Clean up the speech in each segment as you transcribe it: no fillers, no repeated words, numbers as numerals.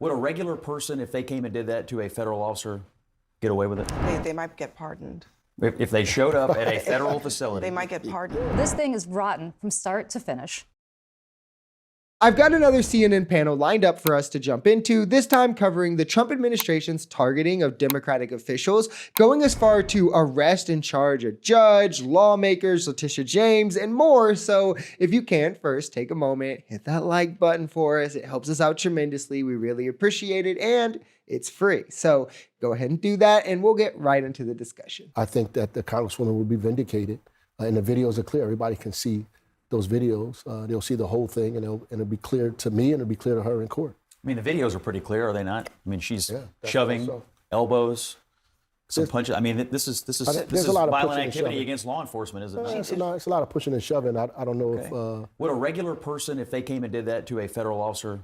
Would a regular person, if they came and did that to a federal officer, get away with it? They might get pardoned. If they showed up at a federal facility. They might get pardoned. This thing is rotten from start to finish. I've got another CNN panel lined up for us to jump into, this time covering the Trump administration's targeting of Democratic officials, going as far to arrest and charge a judge, lawmakers, Letitia James, and more. So if you can, first take a moment, hit that like button for us. It helps us out tremendously. We really appreciate it, and it's free. So go ahead and do that, and we'll get right into the discussion. I think that the Congresswoman will be vindicated, and the videos are clear. Everybody can see those videos. They'll see the whole thing, and it'll be clear to me, and it'll be clear to her in court. I mean, the videos are pretty clear, are they not? I mean, she's Yeah, shoving so. elbows, some punches. I mean, this is a lot of violent pushing and activity shoving. against law enforcement, isn't it? It's a lot of pushing and shoving. I don't know if Would a regular person, if they came and did that to a federal officer,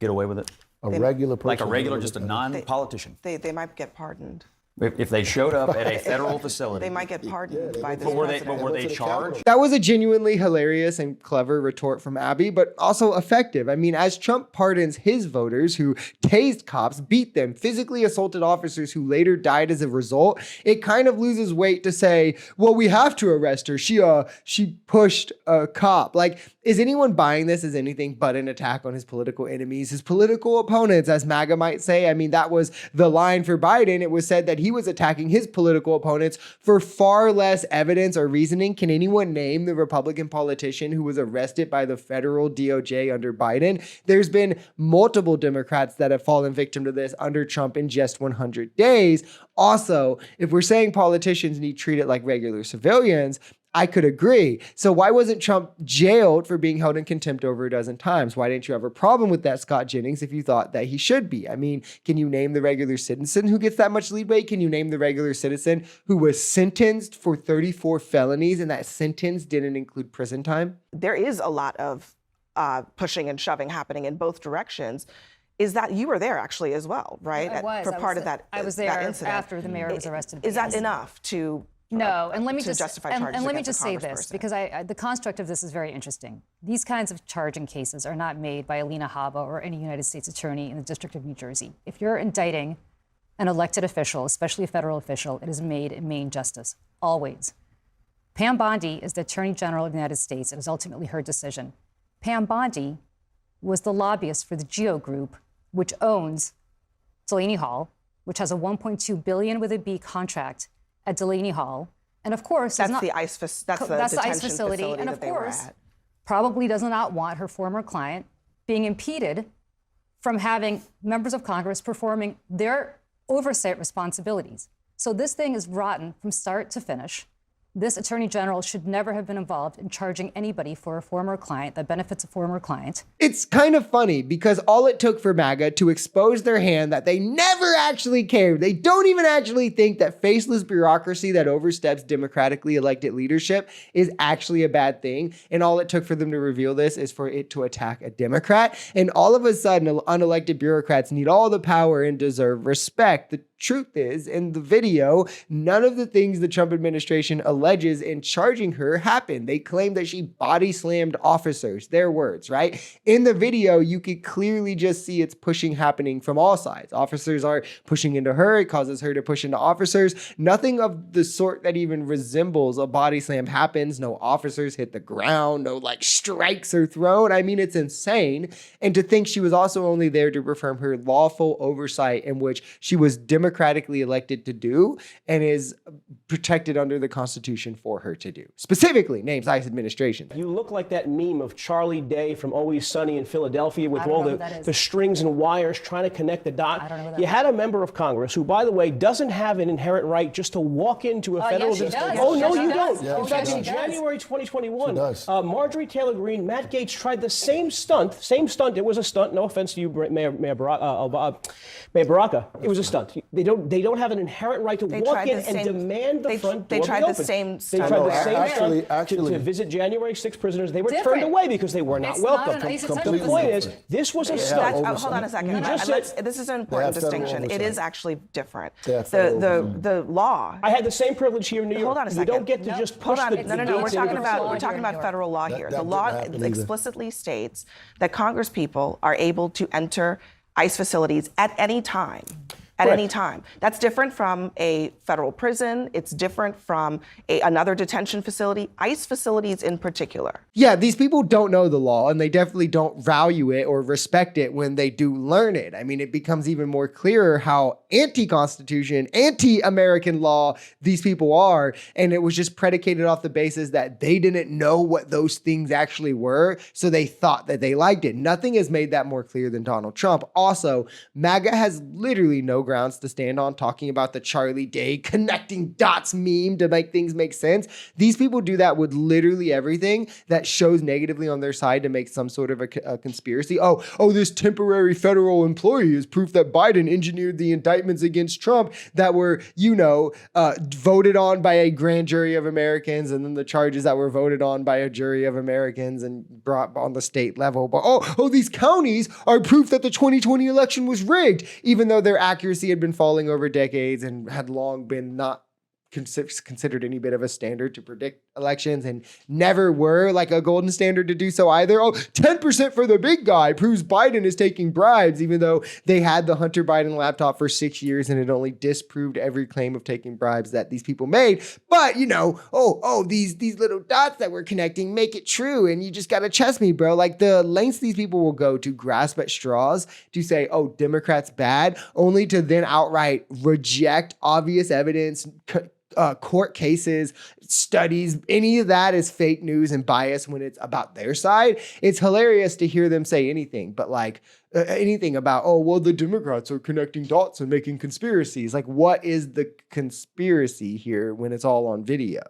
get away with it? a regular person, Like a regular, just a non-politician. They might get pardoned. If they showed up at a federal facility. They might get pardoned by this But were president. they charged? That was a genuinely hilarious and clever retort from Abby, but also effective. I mean, as Trump pardons his voters who tased cops, beat them, physically assaulted officers who later died as a result, it kind of loses weight to say, well, we have to arrest her. She pushed a cop. Like, is anyone buying this as anything but an attack on his political enemies, his political opponents, as MAGA might say? I mean, that was the line for Biden. It was said that he was attacking his political opponents for far less evidence or reasoning. Can anyone name the Republican politician who was arrested by the federal DOJ under Biden? There's been multiple Democrats that have fallen victim to this under Trump in just 100 days. Also, if we're saying politicians need treated like regular civilians, I could agree. So why wasn't Trump jailed for being held in contempt over a dozen times? Why didn't you have a problem with that, Scott Jennings, if you thought that he should be? I mean, can you name the regular citizen who gets that much leeway? Can you name the regular citizen who was sentenced for 34 felonies and that sentence didn't include prison time? There is a lot of pushing and shoving happening in both directions. Is that you were there actually as well, right? I was. For part of that. I was that there incident. after the mayor was arrested. Is that enough to? No, and let me to just justify and, charges and let me against just a say this, congressperson? because the construct of this is very interesting. These kinds of charging cases are not made by Alina Habba or any United States attorney in the District of New Jersey. If you're indicting an elected official, especially a federal official, it is made in Maine justice, always. Pam Bondi is the Attorney General of the United States. It is ultimately her decision. Pam Bondi was the lobbyist for the GEO Group, which owns Delaney Hall, which has a $1.2 billion with a B contract at Delaney Hall. And of course, that's the ICE facility, and of that they were course, at. probably does not want her former client being impeded from having members of Congress performing their oversight responsibilities. So this thing is rotten from start to finish. This attorney general should never have been involved in charging anybody for a former client that benefits a former client. It's kind of funny because all it took for MAGA to expose their hand that they never actually cared. They don't even actually think that faceless bureaucracy that oversteps democratically elected leadership is actually a bad thing. And all it took for them to reveal this is for it to attack a Democrat. And all of a sudden, unelected bureaucrats need all the power and deserve respect. The truth is, in the video, none of the things the Trump administration alleges in charging her happened. They claim that she body slammed officers, their words, right? In the video, you could clearly just see it's pushing happening from all sides. Officers are pushing into her. It causes her to push into officers. Nothing of the sort that even resembles a body slam happens. No officers hit the ground. No strikes are thrown. I mean, it's insane. And to think she was also only there to perform her lawful oversight in which she was democratically elected to do and is protected under the Constitution for her to do. Specifically, names ICE administration. You look like that meme of Charlie Day from Always Sunny in Philadelphia with all the strings and wires trying to connect the dots. I don't know what that You is. had a member of Congress who, by the way, doesn't have an inherent right just to walk into a federal... yes, she does. Oh, no, Yes, you she don't. does. Yeah, In she fact, does. in January 2021, She does. Marjorie Taylor Greene, Matt Gaetz tried the same stunt. It was a stunt. No offense to you, Mayor Baraka. It was a stunt. They don't have an inherent right to walk in and demand the front door They tried be the open. same They stunt. tried the where- same Actually- stunt to visit January 6 prisoners. They were turned Different. away because they were not It's not welcome. an ICE The attention point is, different. this was a Yeah, stunt. Hold on a second. You just said- This is an important They have federal distinction. It oversight. is actually different. They have federal The law. I had the same privilege here in New York. Hold on a second. You don't get to just push Hold on. the No. We're gates talking into about the- we're talking about York. federal law That here. didn't The law happen either. explicitly states that Congress people are able to enter ICE facilities at any time. At Correct. any time. That's different from a federal prison. It's different from another detention facility, ICE facilities in particular. Yeah, these people don't know the law, and they definitely don't value it or respect it when they do learn it. I mean, it becomes even more clearer how anti-Constitution, anti-American law these people are, and it was just predicated off the basis that they didn't know what those things actually were, so they thought that they liked it. Nothing has made that more clear than Donald Trump. Also, MAGA has literally no grounds to stand on talking about the Charlie Day connecting dots meme to make things make sense. These people do that with literally everything that shows negatively on their side to make some sort of a conspiracy. Oh, this temporary federal employee is proof that Biden engineered the indictments against Trump that were, voted on by a grand jury of Americans, and then the charges that were voted on by a jury of Americans and brought on the state level. But these counties are proof that the 2020 election was rigged, even though their accuracy had been falling over decades and had long been not considered any bit of a standard to predict elections, and never were like a golden standard to do so either. 10% for the big guy proves Biden is taking bribes, even though they had the Hunter Biden laptop for 6 years and it only disproved every claim of taking bribes that these people made. But these little dots that we're connecting make it true, and you just gotta trust me, bro. Like, the lengths these people will go to grasp at straws to say, Democrats bad, only to then outright reject obvious evidence, court cases, studies, any of that is fake news and bias when it's about their side. It's hilarious to hear them say anything, but anything about, the Democrats are connecting dots and making conspiracies. Like, what is the conspiracy here when it's all on video?